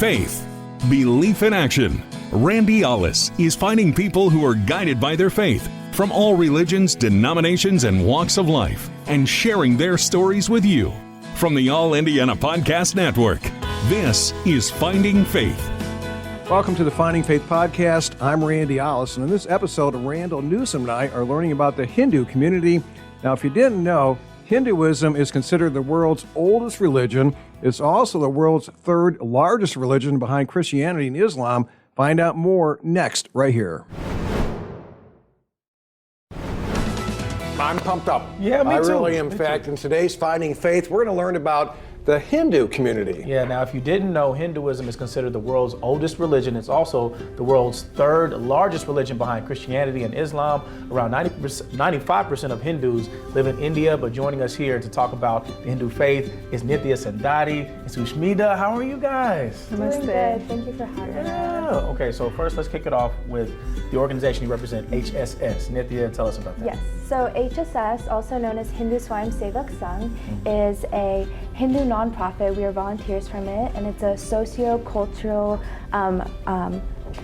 Faith, Belief in Action. Randy Ollis is finding people who are guided by their faith from all religions, denominations, and walks of life, and sharing their stories with you. From the All Indiana Podcast Network, this is Finding Faith. Welcome to the Finding Faith Podcast. I'm Randy Ollis, and in this episode, Randall Newsom and I are learning about the Hindu community. Now, if you didn't know, Hinduism is considered the world's oldest religion. It's also the world's third largest religion behind Christianity and Islam. Find out more next, right here. I'm pumped up. Yeah, me too. I really am. In fact, in today's Finding Faith, we're going to learn about the Hindu community. Yeah, now if you didn't know, Hinduism is considered the world's oldest religion. It's also the world's third largest religion behind Christianity and Islam. Around 95% of Hindus live in India, but joining us here to talk about the Hindu faith is Nitya, Sandadi, and Susmita. How are you guys? Doing good. Thank you for having us. Okay, so first let's kick it off with the organization you represent, HSS. Nitya, tell us about that. Yes, so HSS, also known as Hindu Swayamsevak Sangh, is a Hindu nonprofit. We are volunteers from it, and it's a socio-cultural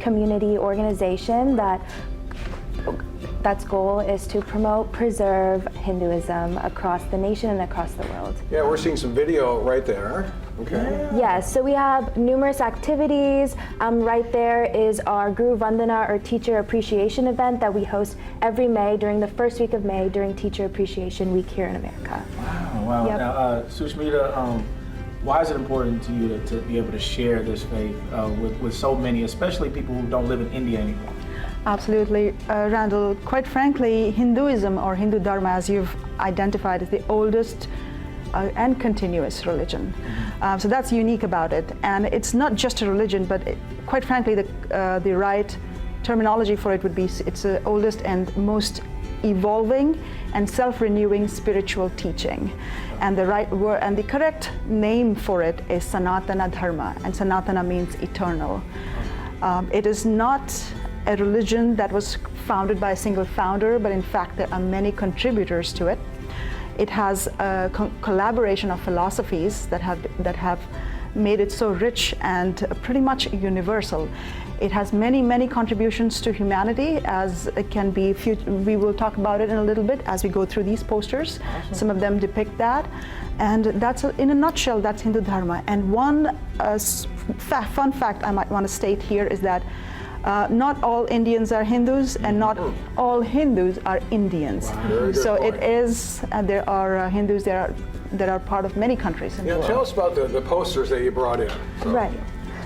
community organization that's goal is to promote, preserve Hinduism across the nation and across the world. Yeah, we're seeing some video right there. Okay. Yes, so we have numerous activities. Right there is our Guru Vandana, or Teacher Appreciation event that we host every May during the first week of May during Teacher Appreciation Week here in America. Wow. Yep. Now, Susmita, why is it important to you to be able to share this faith with so many, especially people who don't live in India anymore? Absolutely, Randall. Quite frankly, Hinduism, or Hindu Dharma, as you've identified, is the oldest and continuous religion. So that's unique about it. And it's not just a religion, but quite frankly, the right terminology for it would be it's the oldest and most evolving and self-renewing spiritual teaching. And the right word and the correct name for it is Sanatana Dharma, and Sanatana means eternal. It is not a religion that was founded by a single founder, but in fact there are many contributors to it. It has a collaboration of philosophies that have made it so rich and pretty much universal. It has many, many contributions to humanity, as it can be. We will talk about it in a little bit as we go through these posters. Awesome. Some of them depict that, and that's in a nutshell, that's Hindu Dharma. And one fun fact I might want to state here is that not all Indians are Hindus, and not all Hindus are Indians. Wow. So it is, there are Hindus that are part of many countries in the world. Tell us about the posters that you brought in. Right.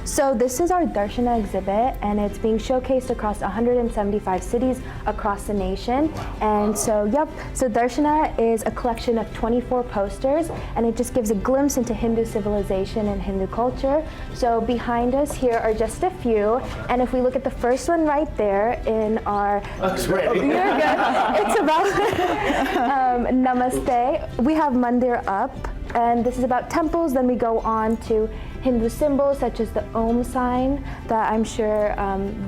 So this is our Darshana exhibit, and it's being showcased across 175 cities across the nation. And so Darshana is a collection of 24 posters, and it just gives a glimpse into Hindu civilization and Hindu culture. So behind us here are just a few, and if we look at the first one right there in our... Looks ready. You're good. It's about Namaste. We have Mandir up, and this is about temples. Then we go on to Hindu symbols such as the Om sign that I'm sure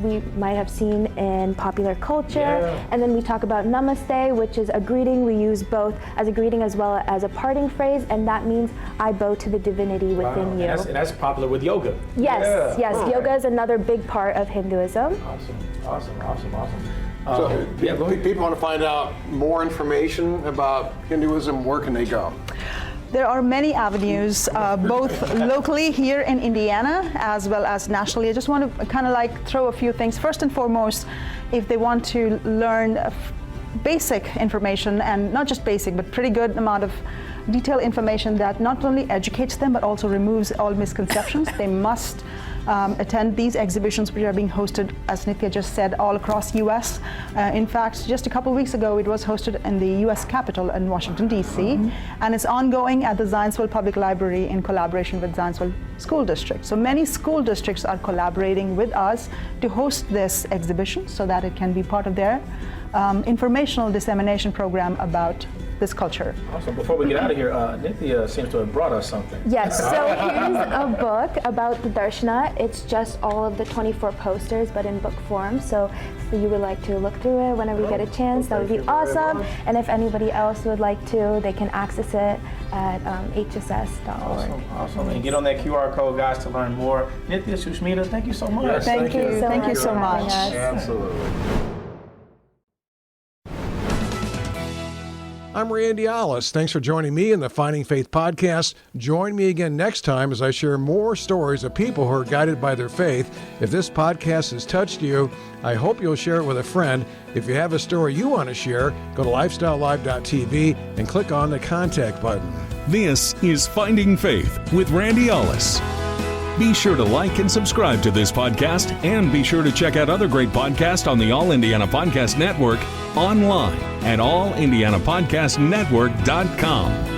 we might have seen in popular culture. Yeah. And then we talk about Namaste, which is a greeting we use both as a greeting as well as a parting phrase, and that means I bow to the divinity within you. And that's popular with yoga. Yes, yes. Oh. Yoga is another big part of Hinduism. Awesome. So people want to find out more information about Hinduism, where can they go? There are many avenues, both locally here in Indiana as well as nationally. I just want to kind of throw a few things. First and foremost, if they want to learn basic information, and not just basic, but pretty good amount of detailed information that not only educates them, but also removes all misconceptions, they must attend these exhibitions, which are being hosted, as Nitya just said, all across U.S. In fact, just a couple weeks ago, it was hosted in the U.S. Capitol in Washington, D.C., and it's ongoing at the Zionsville Public Library in collaboration with Zionsville School District. So many school districts are collaborating with us to host this exhibition so that it can be part of their informational dissemination program about this culture. Awesome. Before we get out of here, Nitya seems to have brought us something. Yes, so here's a book about the Darshana. It's just all of the 24 posters, but in book form. So if you would like to look through it whenever you get a chance, that would be awesome. And if anybody else would like to, they can access it at hss.org. Awesome. And get on that QR code, guys, to learn more. Nitya, Susmita, thank you so much. Yes, Thank you. Thank you so for having much. us. Absolutely. I'm Randy Ollis. Thanks for joining me in the Finding Faith podcast. Join me again next time as I share more stories of people who are guided by their faith. If this podcast has touched you, I hope you'll share it with a friend. If you have a story you want to share, go to lifestylelive.tv and click on the contact button. This is Finding Faith with Randy Ollis. Be sure to like and subscribe to this podcast, and be sure to check out other great podcasts on the All Indiana Podcast Network online at allindianapodcastnetwork.com.